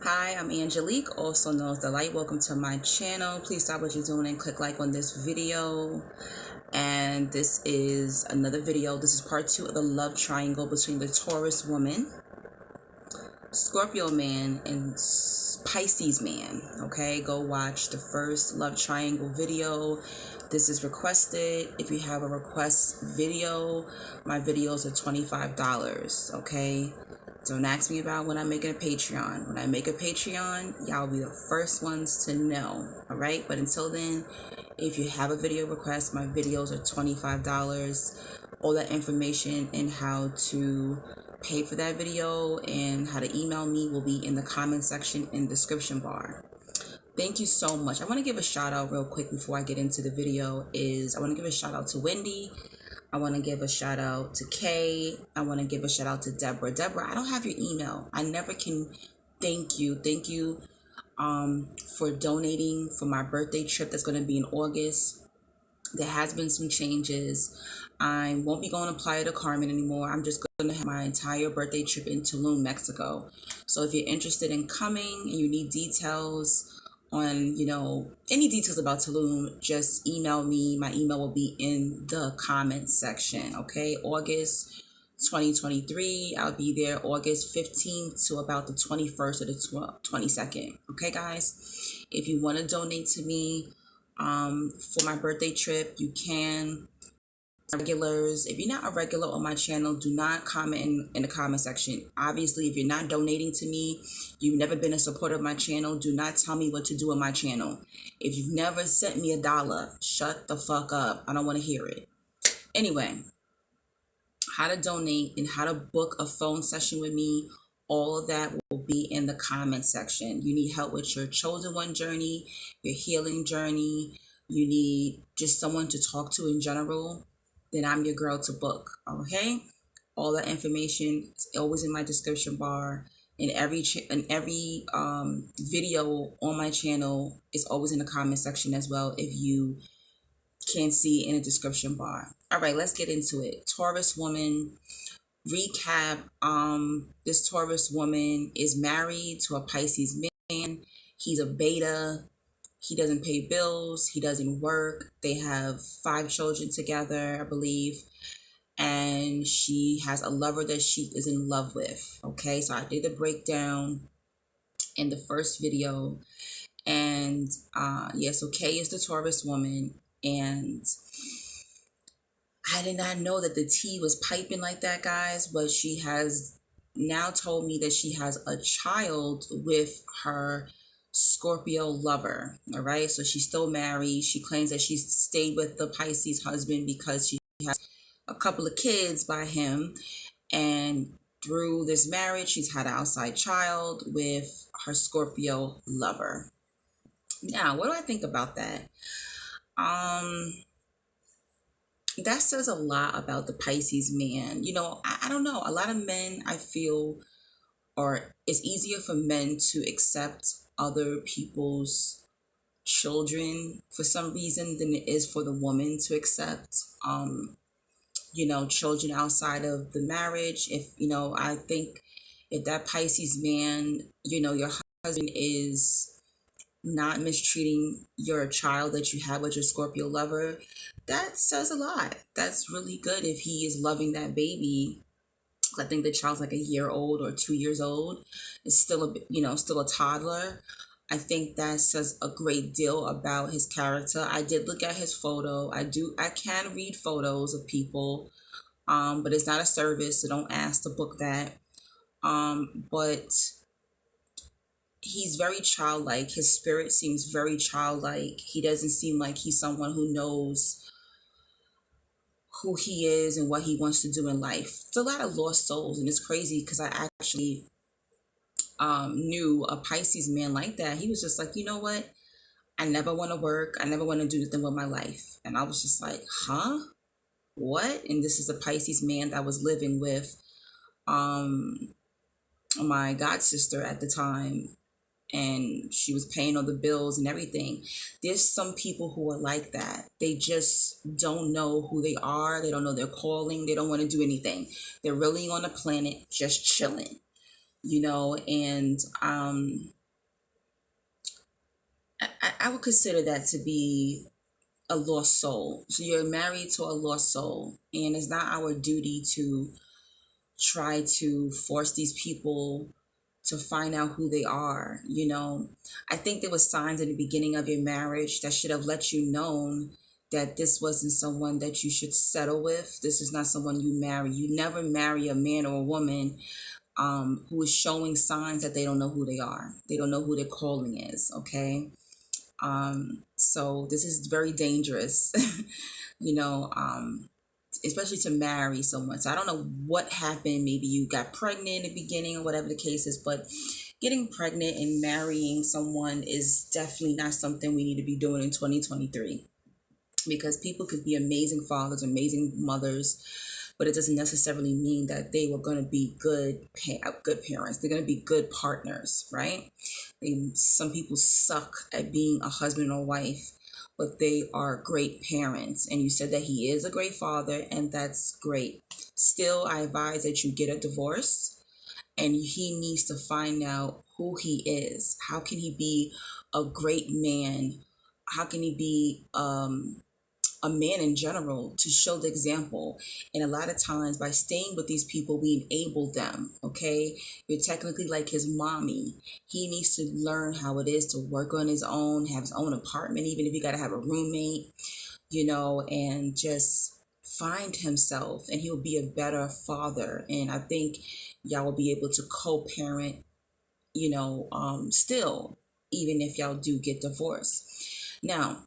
Hi, I'm Angelique, also known as The Light. Welcome to my channel. Please stop what you're doing and click like on this video. And this is another video. This is part 2 of the love triangle between the Taurus woman, Scorpio man, and Pisces man. Okay, go watch the first love triangle video. This is requested. If you have a request video, my videos are $25. Okay, don't ask me about when I'm making a Patreon. When I make a Patreon, y'all will be the first ones to know. All right, but until then, if you have a video request, my videos are $25. All that information and how to pay for that video and how to email me will be in the comment section in the description bar. Thank you so much. I want to give a shout out real quick before I get into the video. I want to give a shout out to Wendy. I want to give a shout out to Kay. I want to give a shout out to Deborah. Deborah, I don't have your email. I never can thank you. Thank you for donating for my birthday trip that's going to be in August. There has been some changes. I won't be going to Playa del Carmen anymore. I'm just going to have my entire birthday trip in Tulum, Mexico. So if you're interested in coming and you need details on, any details about Tulum, just email me. My email will be in the comments section. Okay, August 2023. I'll be there August 15th to about the 21st or the 22nd. Okay, guys, if you want to donate to me, for my birthday trip, you can. Regulars, if you're not a regular on my channel, do not comment in the comment section. Obviously, if you're not donating to me, you've never been a supporter of my channel, do not tell me what to do on my channel. If you've never sent me $1, shut the fuck up. I don't want to hear it. Anyway, how to donate and how to book a phone session with me, all of that will be in the comment section. You need help with your chosen one journey, your healing journey, you need just someone to talk to in general, then I'm your girl to book. Okay, all that information is always in my description bar. In every video on my channel is always in the comment section as well, if you can see in the description bar. All right, let's get into it. Taurus woman recap. This Taurus woman is married to a Pisces man. He's a beta. He doesn't pay bills. He doesn't work. They have 5 children together, I believe. And she has a lover that she is in love with. Okay, so I did the breakdown in the first video. And so Kay is the Taurus woman. And I did not know that the tea was piping like that, guys, but she has now told me that she has a child with her Scorpio lover. All right, so she's still married. She claims that she stayed with the Pisces husband because she has a couple of kids by him, and through this marriage she's had an outside child with her Scorpio lover. Now, what do I think about that? That says a lot about the Pisces man. I don't know. A lot of men, I feel, or it's easier for men to accept other people's children for some reason than it is for the woman to accept, children outside of the marriage. I think if that Pisces man, your husband is not mistreating your child that you have with your Scorpio lover, that says a lot. That's really good if he is loving that baby. I think the child's like a year old or 2 years old. It's still still a toddler. I think that says a great deal about his character. I did look at his photo. I can read photos of people, but it's not a service, so don't ask to book that. But he's very childlike. His spirit seems very childlike. He doesn't seem like he's someone who knows who he is and what he wants to do in life. It's a lot of lost souls, and it's crazy because I actually knew a Pisces man like that. He was just like, you know what? I never want to work. I never want to do anything with my life. And I was just like, huh? What? And this is a Pisces man that I was living with my god sister at the time, and she was paying all the bills and everything. There's some people who are like that. They just don't know who they are. They don't know their calling. They don't want to do anything. They're really on the planet just chilling. and I would consider that to be a lost soul. So you're married to a lost soul, and it's not our duty to try to force these people to find out who they are. I think there was signs in the beginning of your marriage that should have let you know that this wasn't someone that you should settle with. This is not someone you marry. You never marry a man or a woman who is showing signs that they don't know who they are. They don't know who their calling is. Okay. So this is very dangerous, you know, um, especially to marry someone. So I don't know what happened. Maybe you got pregnant in the beginning or whatever the case is, but getting pregnant and marrying someone is definitely not something we need to be doing in 2023, because people could be amazing fathers, amazing mothers, but it doesn't necessarily mean that they were going to be good parents. They're going to be good partners, right? Some people suck at being a husband or wife, but they are great parents. And you said that he is a great father, and that's great. Still, I advise that you get a divorce, and he needs to find out who he is. How can he be a great man? How can he be a man in general, to show the example? And a lot of times by staying with these people, we enable them. Okay, you're technically like his mommy. He needs to learn how it is to work on his own, have his own apartment, even if you got to have a roommate, and just find himself, and he'll be a better father. And I think y'all will be able to co-parent, still, even if y'all do get divorced. Now,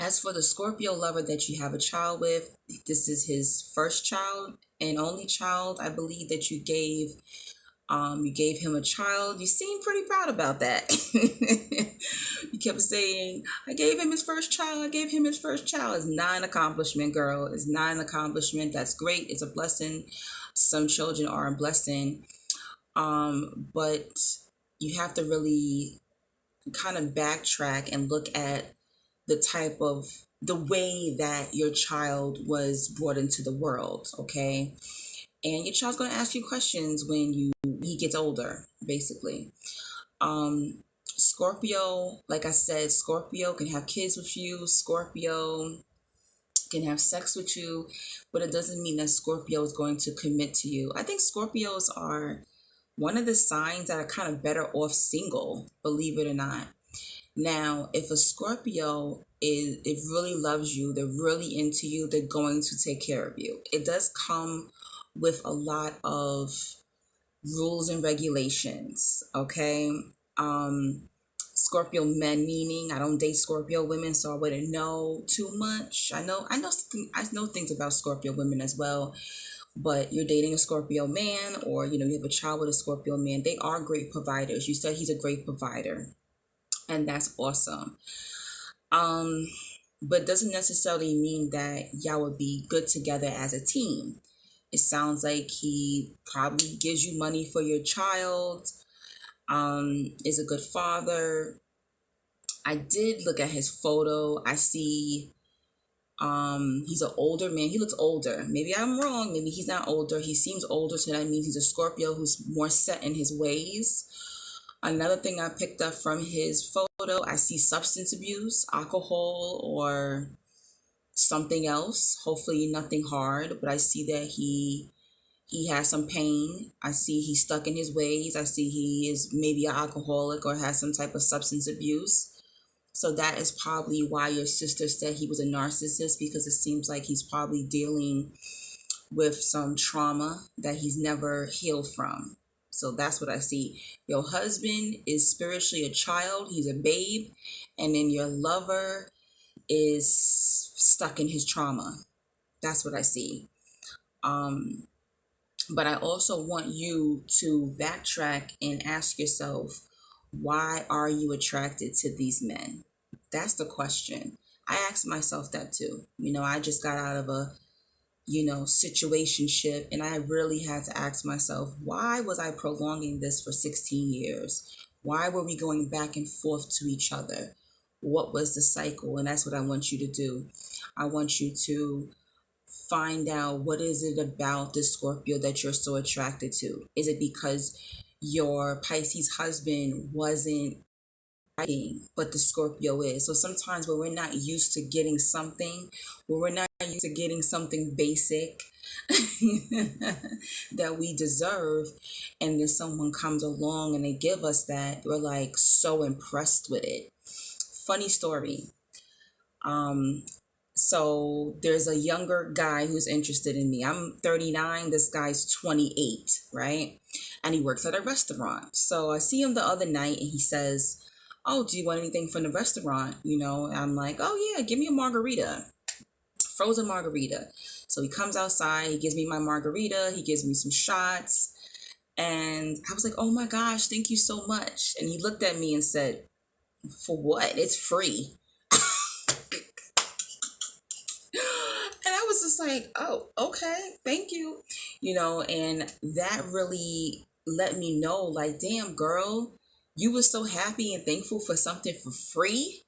as for the Scorpio lover that you have a child with, this is his first child and only child. I believe that you gave him a child. You seem pretty proud about that. You kept saying, I gave him his first child. I gave him his first child. It's not an accomplishment, girl. It's not an accomplishment. That's great. It's a blessing. Some children are a blessing. But you have to really kind of backtrack and look at the way that your child was brought into the world, okay? And your child's going to ask you questions when he gets older, basically. Scorpio, like I said, Scorpio can have kids with you. Scorpio can have sex with you, but it doesn't mean that Scorpio is going to commit to you. I think Scorpios are one of the signs that are kind of better off single, believe it or not. Now, if a Scorpio it really loves you, they're really into you, they're going to take care of you. It does come with a lot of rules and regulations, okay? Scorpio men, meaning I don't date Scorpio women, so I wouldn't know too much. I know things about Scorpio women as well, but you're dating a Scorpio man, or you have a child with a Scorpio man. They are great providers. You said he's a great provider, and that's awesome. But doesn't necessarily mean that y'all would be good together as a team. It sounds like he probably gives you money for your child, is a good father. I did look at his photo. I see he's an older man. He looks older. Maybe I'm wrong. Maybe he's not older. He seems older, so that means he's a Scorpio who's more set in his ways. Another thing I picked up from his photo, I see substance abuse, alcohol, or something else. Hopefully nothing hard, but I see that he has some pain. I see he's stuck in his ways. I see he is maybe an alcoholic or has some type of substance abuse. So that is probably why your sister said he was a narcissist, because it seems like he's probably dealing with some trauma that he's never healed from. So that's what I see. Your husband is spiritually a child. He's a babe. And then your lover is stuck in his trauma. That's what I see. But I also want you to backtrack and ask yourself, why are you attracted to these men? That's the question. I asked myself that too. I just got out of a situationship, and I really had to ask myself, why was I prolonging this for 16 years? Why were we going back and forth to each other? What was the cycle? And that's what I want you to do. I want you to find out, what is it about this Scorpio that you're so attracted to? Is it because your Pisces husband wasn't fighting, but the Scorpio is. So sometimes when we're not used to getting something, when we're not used to getting something basic that we deserve, and then someone comes along and they give us that, we're like so impressed with it. Funny story. Um, so there's a younger guy who's interested in me. I'm 39, this guy's 28, right? And he works at a restaurant. So I see him the other night and he says, "Oh, do you want anything from the restaurant?" And I'm like, "Oh yeah, give me a margarita." Frozen margarita. So he comes outside, he gives me my margarita, he gives me some shots, and I was like, "Oh my gosh, thank you so much." And he looked at me and said, "For what? It's free." And I was just like, "Oh, okay, thank you." And that really let me know, like, damn, girl, you were so happy and thankful for something for free.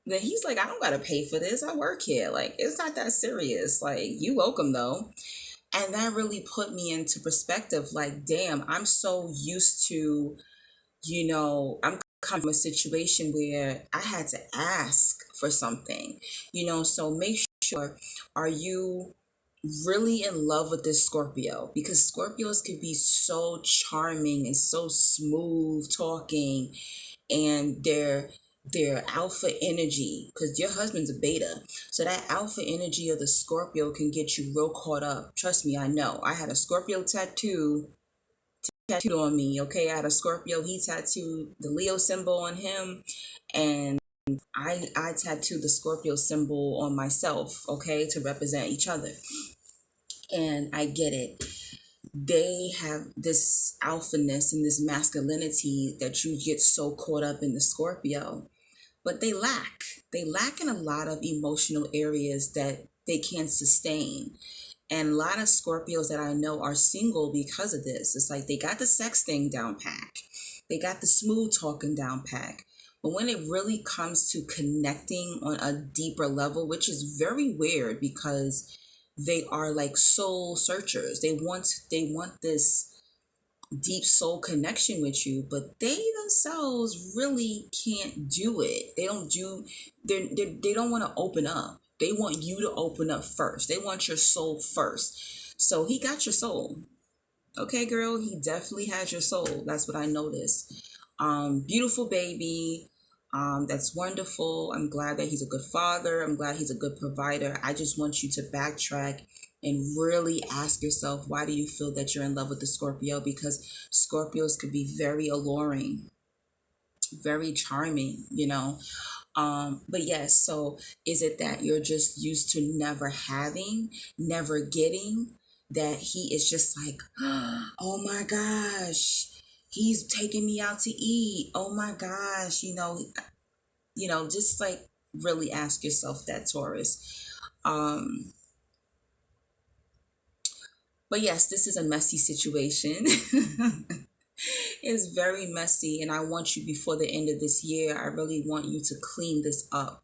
Then he's like, "I don't gotta pay for this. I work here. Like, it's not that serious. Like, you welcome though." And that really put me into perspective. Like, damn, I'm so used to, I'm coming from a situation where I had to ask for something, so make sure, are you really in love with this Scorpio? Because Scorpios could be so charming and so smooth talking, and their alpha energy, because your husband's a beta, so that alpha energy of the Scorpio can get you real caught up. Trust me, I know. I had a Scorpio tattooed on me. Okay, I had a Scorpio. He tattooed the Leo symbol on him, and I tattooed the Scorpio symbol on myself. Okay, to represent each other. And I get it. They have this alphaness and this masculinity that you get so caught up in the Scorpio, but they lack in a lot of emotional areas that they can't sustain. And a lot of Scorpios that I know are single because of this. It's like they got the sex thing down pack, they got the smooth talking down pack, but when it really comes to connecting on a deeper level, which is very weird because they are like soul searchers, they want this deep soul connection with you, but they themselves really can't do it. They don't want to open up. They want you to open up first. They want your soul first. So he got your soul. Okay, girl, he definitely has your soul. That's what I noticed. Beautiful baby. That's wonderful. I'm glad that he's a good father. I'm glad he's a good provider. I just want you to backtrack and really ask yourself, why do you feel that you're in love with the Scorpio? Because Scorpios could be very alluring, very charming, but yes, so is it that you're just used to never having, never getting, that he is just like, "Oh my gosh, he's taking me out to eat. Oh my gosh," just like really ask yourself that, Taurus. Um, but yes, this is a messy situation. It's very messy, and I want you, before the end of this year, I really want you to clean this up,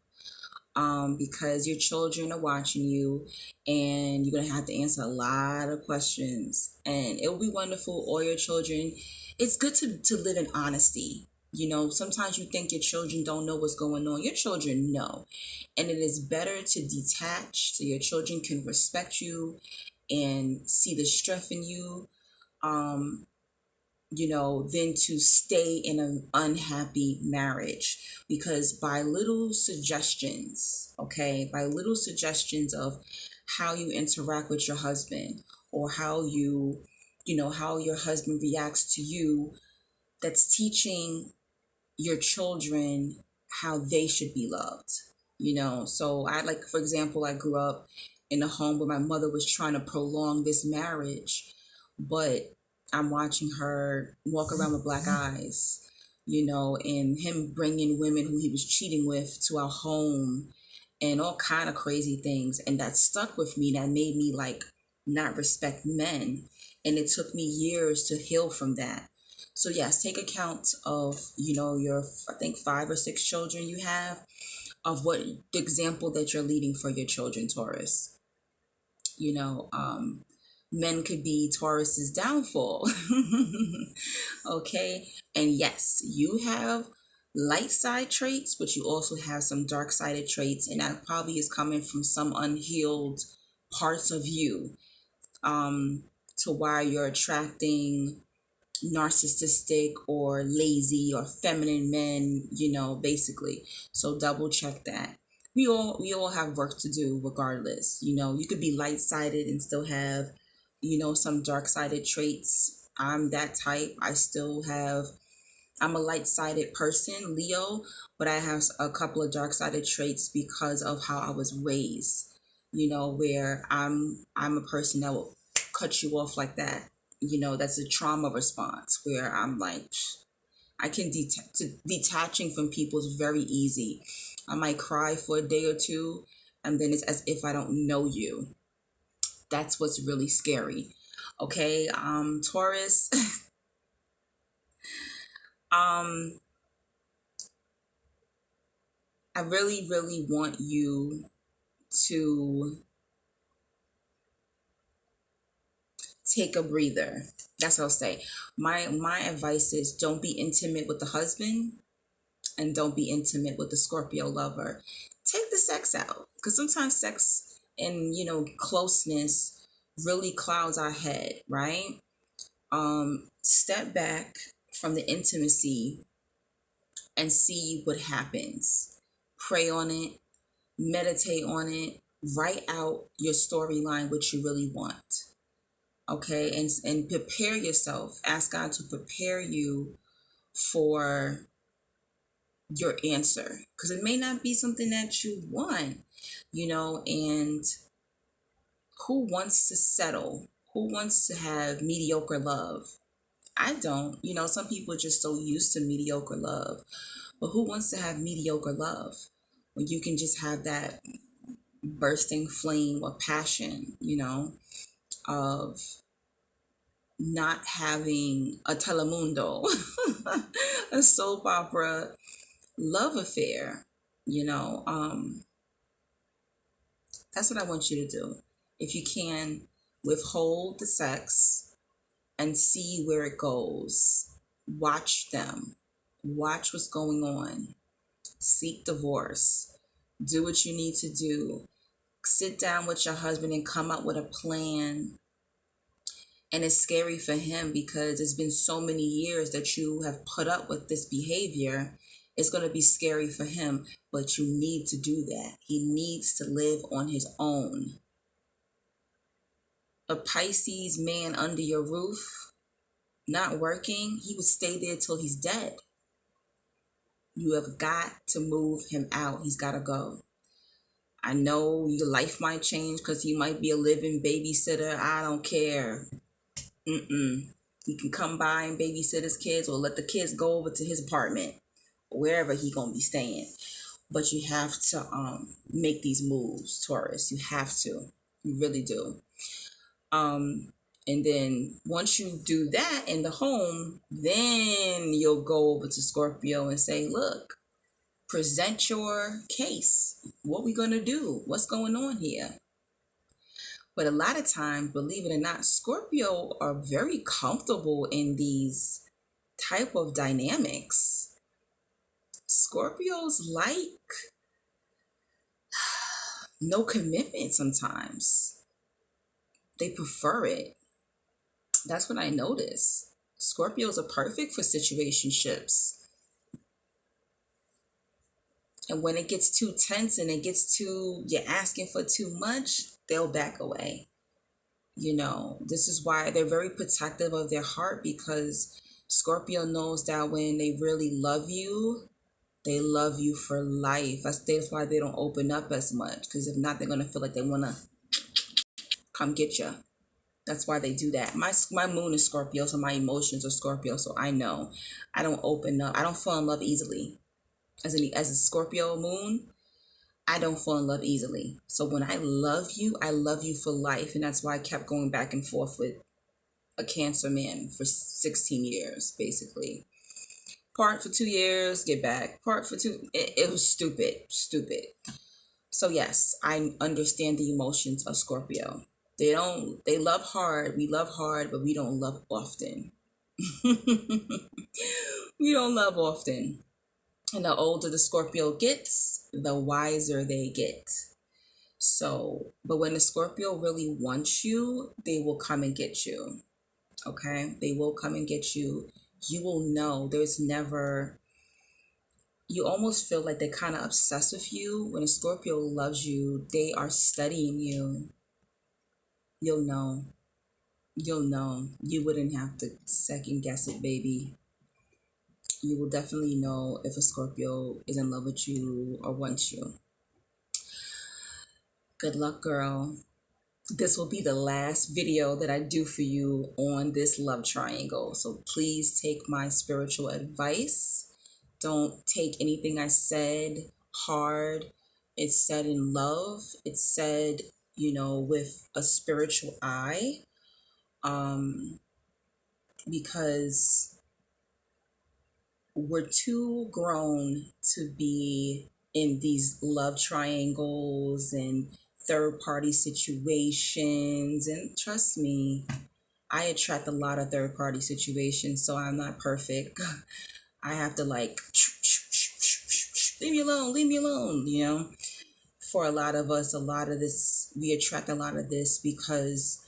because your children are watching you, and you're going to have to answer a lot of questions, and it will be wonderful. All your children, it's good to live in honesty. Sometimes you think your children don't know what's going on. Your children know, and it is better to detach so your children can respect you and see the strength in you, um, than to stay in an unhappy marriage. Because by little suggestions, okay, by little suggestions of how you interact with your husband, or how your husband reacts to you, that's teaching your children how they should be loved. So I, like, for example, I grew up in a home where my mother was trying to prolong this marriage, but I'm watching her walk around with black eyes, and him bringing women who he was cheating with to our home, and all kind of crazy things. And that stuck with me. That made me like not respect men. And it took me years to heal from that. So yes, take account of, your, I think, 5 or 6 children you have, of what the example that you're leading for your children, Taurus. You know, um, Men could be Taurus's downfall. Okay. And yes, you have light side traits, but you also have some dark sided traits. And that probably is coming from some unhealed parts of you, to why you're attracting narcissistic or lazy or feminine men, basically. So double check that. We all have work to do regardless. You could be light-sided and still have, some dark-sided traits. I'm that type. I'm a light-sided person, Leo, but I have a couple of dark-sided traits because of how I was raised. Where I'm a person that will cut you off like that. That's a trauma response where I'm like, I can detaching from people is very easy. I might cry for a day or two, and then it's as if I don't know you. That's what's really scary. Okay, Taurus. um, I really, really want you to take a breather. That's what I'll say. My advice is don't be intimate with the husband and don't be intimate with the Scorpio lover. Take the sex out, because sometimes sex and closeness really clouds our head, right? Step back from the intimacy and see what happens. Pray on it, meditate on it, write out your storyline, what you really want. Okay, and prepare yourself. Ask God to prepare you for your answer, because it may not be something that you want, and who wants to settle? Who wants to have mediocre love? I don't. Some people are just so used to mediocre love, but who wants to have mediocre love when you can just have that bursting flame of passion, of not having a telemundo, a soap opera love affair, you know. That's what I want you to do. If you can, withhold the sex and see where it goes. Watch them. Watch what's going on. Seek divorce. Do what you need to do. Sit down with your husband and come up with a plan. And it's scary for him because it's been so many years that you have put up with this behavior. It's going to be scary for him, but you need to do that. He needs to live on his own. A Pisces man under your roof, not working, he would stay there till he's dead. You have got to move him out. He's got to go. I know your life might change because you might be a living babysitter. I don't care. He can come by and babysit his kids, or let the kids go over to his apartment, wherever he gonna be staying. But you have to make these moves, Taurus. You have to. You really do. And then once you do that in the home, then you'll go over to Scorpio and say, look, present your case. What we gonna do? What's going on here? But a lot of times, believe it or not, Scorpio are very comfortable in these type of dynamics. Scorpios like no commitment sometimes. They prefer it. That's what I notice. Scorpios are perfect for situationships. And when it gets too tense and you're asking for too much, they'll back away. This is why they're very protective of their heart, because Scorpio knows that when they really love you, they love you for life. That's why they don't open up as much, because if not, they're going to feel like they want to come get you. That's why they do that. My moon is Scorpio, so my emotions are Scorpio, so I know I don't open up. I don't fall in love easily. As a Scorpio moon, I don't fall in love easily. So when I love you for life. And that's why I kept going back and forth with a Cancer man for 16 years, basically. Part for 2 years, get back. Part for 2. It was stupid. So yes, I understand the emotions of Scorpio. They love hard. We love hard, but we don't love often. We don't love often. And the older the Scorpio gets, the wiser they get. So, but when the Scorpio really wants you, they will come and get you. Okay? They will come and get you. You will know. There's never, you almost feel like they're kind of obsessed with you. When a Scorpio loves you, they are studying you. You'll know. You'll know. You wouldn't have to second guess it, baby. You will definitely know if a Scorpio is in love with you or wants you. Good luck, girl. This will be the last video that I do for you on this love triangle. So please take my spiritual advice. Don't take anything I said hard. It's said in love. It's said, with a spiritual eye. Because we're too grown to be in these love triangles and third party situations. And trust me, I attract a lot of third party situations, so I'm not perfect. I have to leave me alone. For a lot of us, a lot of this, we attract a lot of this because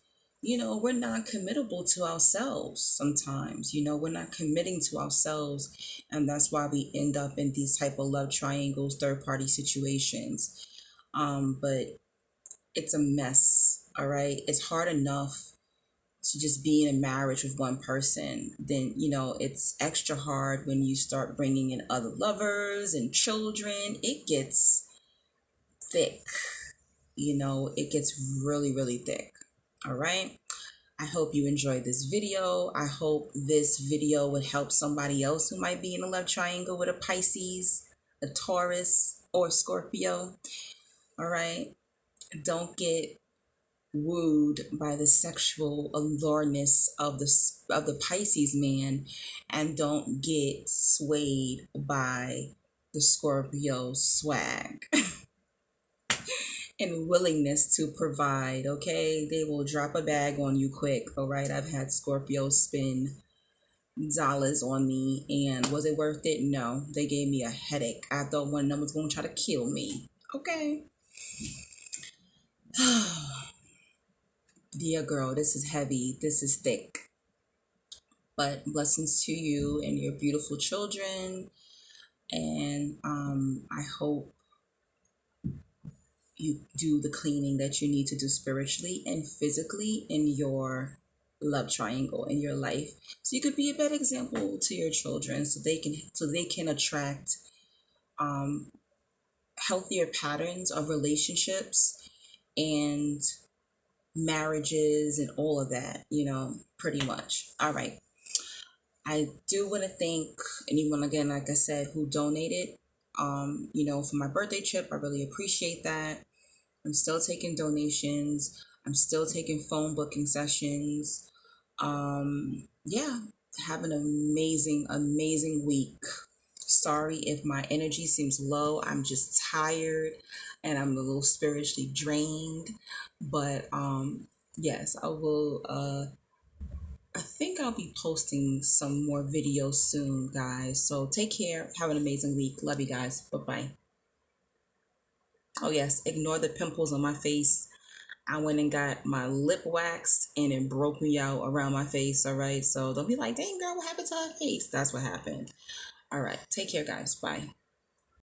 we're not committable to ourselves sometimes. We're not committing to ourselves, and that's why we end up in these type of love triangles, third party situations. But it's a mess. All right, it's hard enough to just be in a marriage with one person. Then it's extra hard when you start bringing in other lovers and children. It gets thick. It gets really, really thick. All right. I hope you enjoyed this video. I hope this video would help somebody else who might be in a love triangle with a Pisces, a Taurus, or Scorpio. All right. Don't get wooed by the sexual allureness of the Pisces man, and don't get swayed by the Scorpio swag. And willingness to provide. Okay, they will drop a bag on you quick. All right, I've had Scorpios spend dollars on me, and was it worth it? No, they gave me a headache. I thought one of them was going to try to kill me. Okay. Dear girl, this is heavy, this is thick, but blessings to you and your beautiful children. And I hope you do the cleaning that you need to do spiritually and physically in your love triangle in your life, so you could be a better example to your children, so they can attract healthier patterns of relationships and marriages and all of that, pretty much. All right, I do want to thank anyone again, like I said, who donated for my birthday trip. I really appreciate that. I'm still taking donations. I'm still taking phone booking sessions. Yeah, have an amazing, amazing week. Sorry if my energy seems low. I'm just tired and I'm a little spiritually drained. But yes, I will I think I'll be posting some more videos soon, guys. So take care. Have an amazing week. Love you guys. Bye-bye. Oh yes, ignore the pimples on my face. I went and got my lip waxed and it broke me out around my face. All right. So don't be like, dang girl, what happened to her face? That's what happened. All right. Take care, guys. Bye.